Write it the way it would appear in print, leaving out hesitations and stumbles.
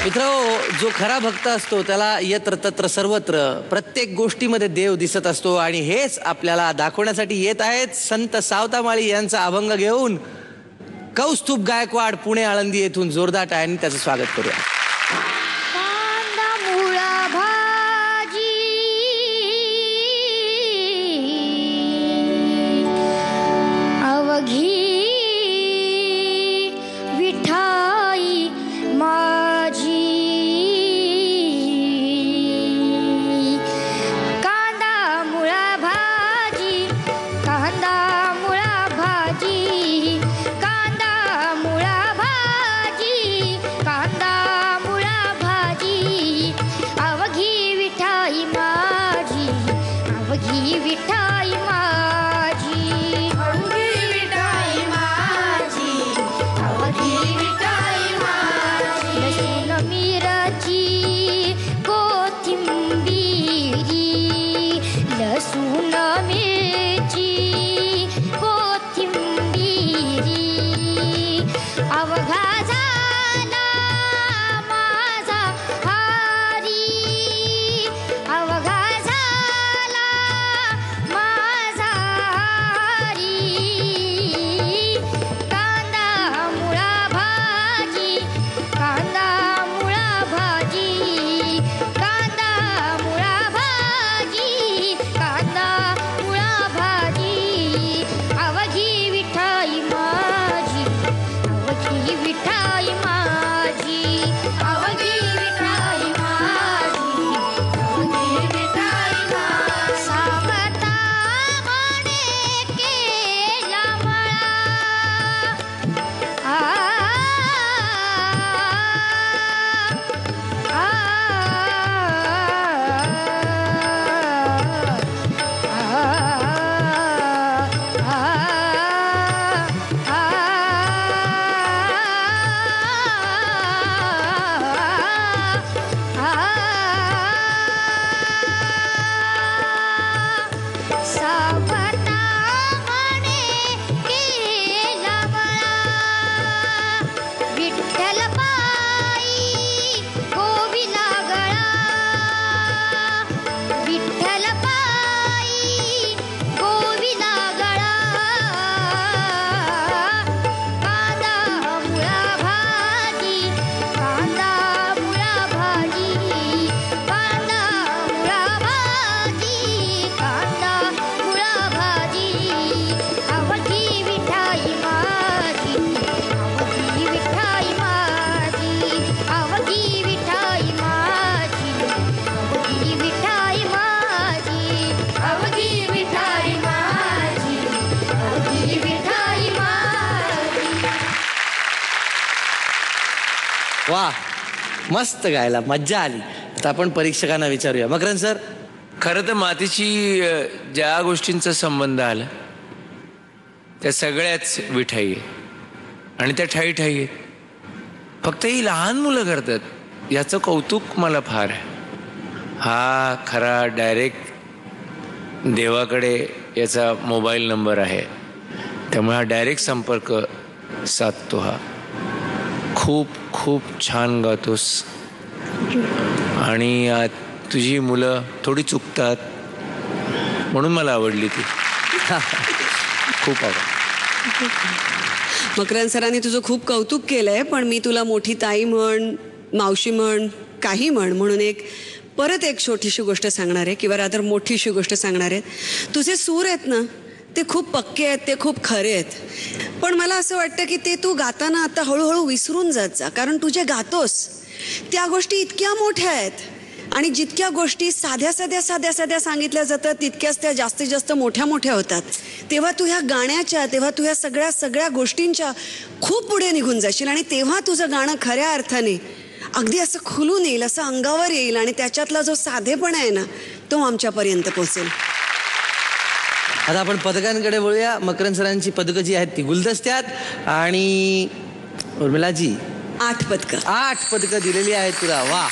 मित्रांनो, जो खरा भक्त असतो त्याला यत्र तत्र सर्वत्र प्रत्येक गोष्टीमध्ये देव दिसत असतो आणि हेच आपल्याला दाखवण्यासाठी येत आहेत संत सावतामाळी यांचा अभंग घेऊन कौस्तुभ गायकवाड पुणे आळंदी येथून जोरदार टाळ्यांनी त्याचं स्वागत करूया. वाह, मस्त गायला, मज्जा आली. आता आपण परीक्षकांना विचारूया. मकरंद सर, खरं तर मातीची ज्या गोष्टींचा संबंध आला त्या सगळ्याच विठाई आहे आणि त्या ठाई ठाई आहे. फक्त ही लहान मुलं करतात याचं कौतुक मला फार आहे. हा खरा डायरेक्ट देवाकडे याचा मोबाईल नंबर आहे, त्यामुळे हा डायरेक्ट संपर्क साधतो. हा खूप खूप छान गातोस आणि तुझी मुलं थोडी चुकतात म्हणून मला आवडली ती. खूप आवड. मकरंद सरांनी तुझं खूप कौतुक केलंय, पण मी तुला मोठी ताई म्हण, मावशी म्हण, काही म्हण म्हणून परत एक छोटीशी गोष्ट सांगणार आहे, किंवा रादर मोठीशी गोष्ट सांगणार आहे. तुझे सूर आहेत ना, ते खूप पक्के आहेत, ते खूप खरे आहेत, पण मला असं वाटतं की ते तू गाताना आता हळूहळू विसरून जात जा. कारण तू जे गातोस त्या गोष्टी इतक्या मोठ्या आहेत आणि जितक्या गोष्टी साध्या साध्या साध्या साध्या सांगितल्या जातात तितक्याच त्या जास्तीत जास्त मोठ्या मोठ्या होतात. तेव्हा तू ह्या गाण्याच्या, तेव्हा तू ह्या सगळ्या गोष्टींच्या खूप पुढे निघून जाशील आणि तेव्हा तुझं गाणं खऱ्या अर्थाने अगदी असं खुलून येईल, असं अंगावर येईल आणि त्याच्यातला जो साधेपणा आहे ना तो आमच्यापर्यंत पोहोचेल. आता आपण पदकांकडे वळूया. मकरंद सरांची पदकं जी आहेत ती गुलदस्त्यात, आणि उर्मिलाजी 8 पदकं दिलेली आहेत तुला. वा.